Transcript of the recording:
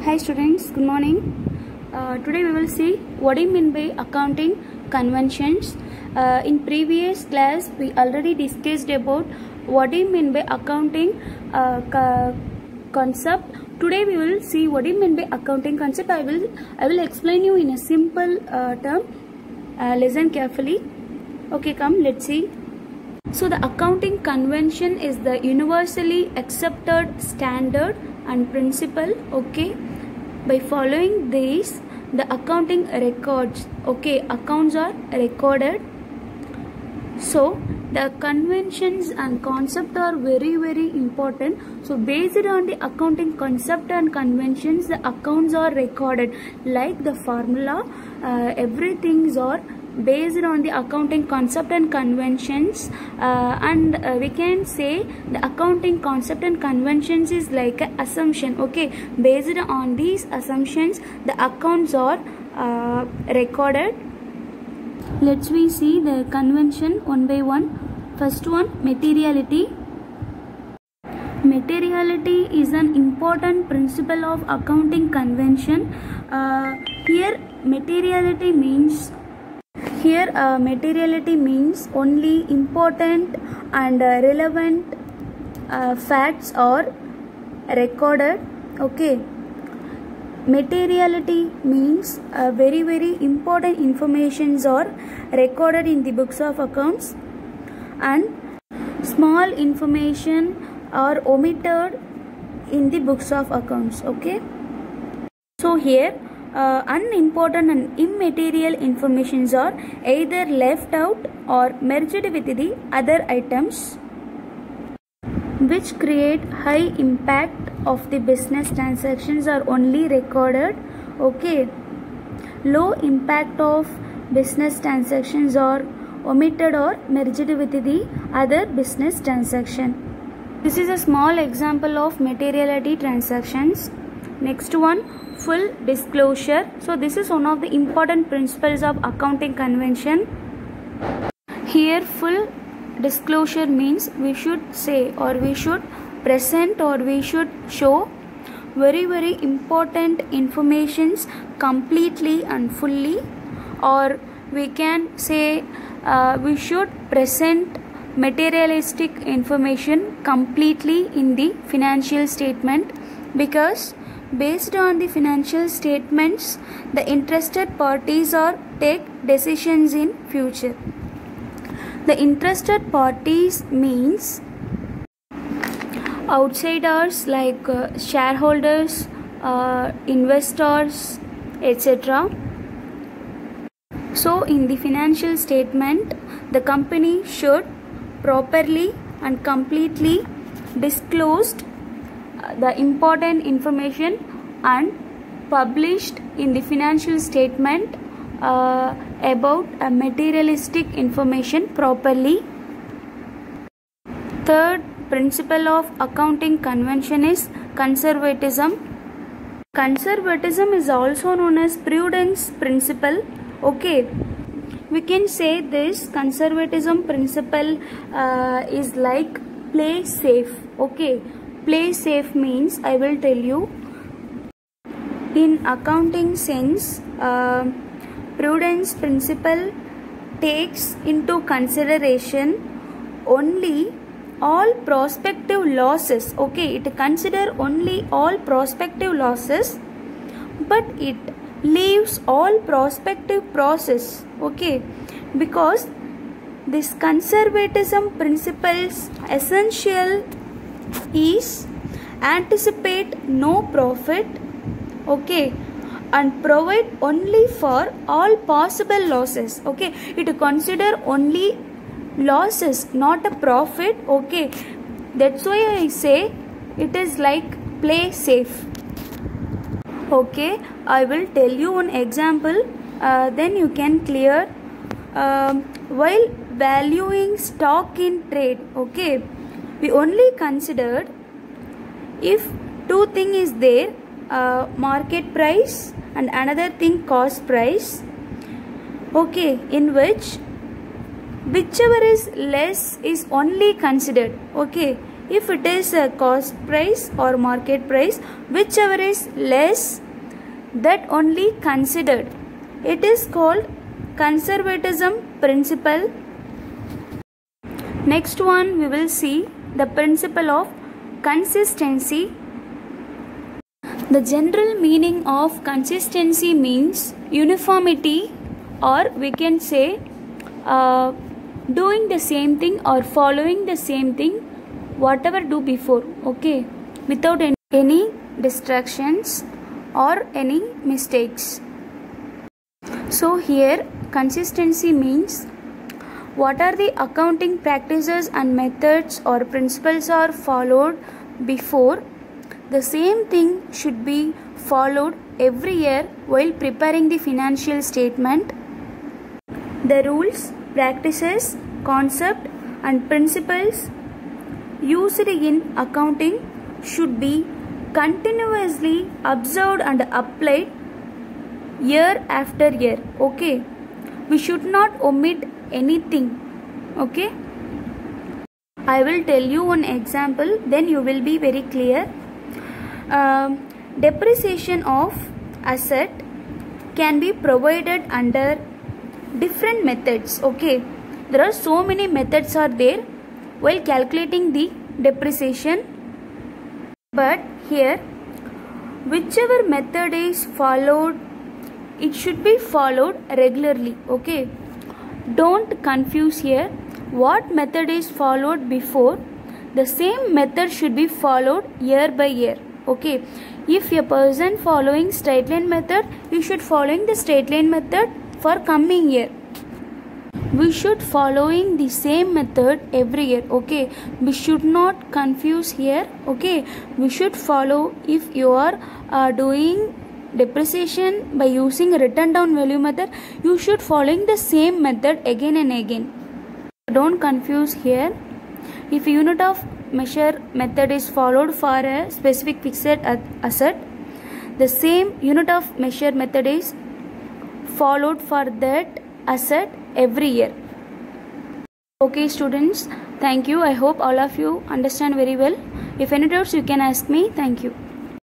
Hi students, good morning. Today we will see what do you mean by accounting conventions. In previous class we already discussed about what do you mean by accounting concept. Today we will see what do you mean by accounting concept. I will explain you in a simple term. Listen carefully. Okay, come, let's see. So the accounting convention is the universally accepted standard and principle. Okay, by following these the accounting records, okay, accounts are recorded. So the conventions and concept are very important. So based on the accounting concept and conventions, the accounts are recorded like the formula. Everything's are based on the accounting concept and conventions, and we can say the accounting concept and conventions is like an assumption. Okay, based on these assumptions the accounts are recorded. Let's we see the convention one by one. First one, materiality. Materiality is an important principle of accounting convention. Here materiality means only important and relevant facts are recorded. Okay, materiality means very important informations are recorded in the books of accounts, and small information are omitted in the books of accounts. Okay, so here unimportant and immaterial informations are either left out or merged with the other items, which create high impact of the business transactions are only recorded. Okay, low impact of business transactions are omitted or merged with the other business transaction. This is a small example of materiality transactions. Next one, full disclosure. So this is one of the important principles of accounting convention. Here full disclosure means we should say or we should present or we should show very important informations completely and fully, or we can say we should present materialistic information completely in the financial statement, because based on the financial statements the interested parties are take decisions in future. The interested parties means outsiders like shareholders, investors, etc. So in the financial statement the company should properly and completely disclosed the important information and published in the financial statement about a materialistic information properly. Third principle of accounting convention is conservatism. Conservatism is also known as prudence principle. Okay, we can say this conservatism principle is like play safe. Okay, play safe means I will tell you. In accounting sense, prudence principle takes into consideration only all prospective losses. Okay, it consider only all prospective losses, but it leaves all prospective process. Okay, because this conservatism principle's essential is anticipate no profit. Okay, and provide only for all possible losses. Okay, it consider only losses, not a profit. Okay, that's why I say it is like play safe. Okay, I will tell you one example, then you can clear. While valuing stock in trade, okay, we only considered if two things is there, market price and another thing cost price. Okay, in whichever is less is only considered. Okay, If it is a cost price or market price, whichever is less, that only considered. It is called conservatism principle. Next one we will see the principle of consistency. The general meaning of consistency means uniformity, or we can say doing the same thing or following the same thing whatever do before, okay, without any distractions or any mistakes. So here consistency means what are the accounting practices and methods or principles are followed before, the same thing should be followed every year while preparing the financial statement. The rules, practices, concept and principles used in accounting should be continuously observed and applied year after year, okay. We should not omit anything, okay. I will tell you one example, then you will be very clear. Depreciation of asset can be provided under different methods, okay. There are so many methods are there while calculating the depreciation, but here whichever method is followed, it should be followed regularly, okay. Don't confuse here. What method is followed before, the same method should be followed year by year, okay. If a person following straight line method, you should following the straight line method for coming year. We should following the same method every year, okay. We should not confuse here, okay. We should follow, if you are doing depreciation by using written down value method, you should following the same method again and again. Don't confuse here. If unit of measure method is followed for a specific fixed asset, the same unit of measure method is followed for that asset every year. Okay students, thank you. I hope all of you understand very well. If any doubts you can ask me. Thank you.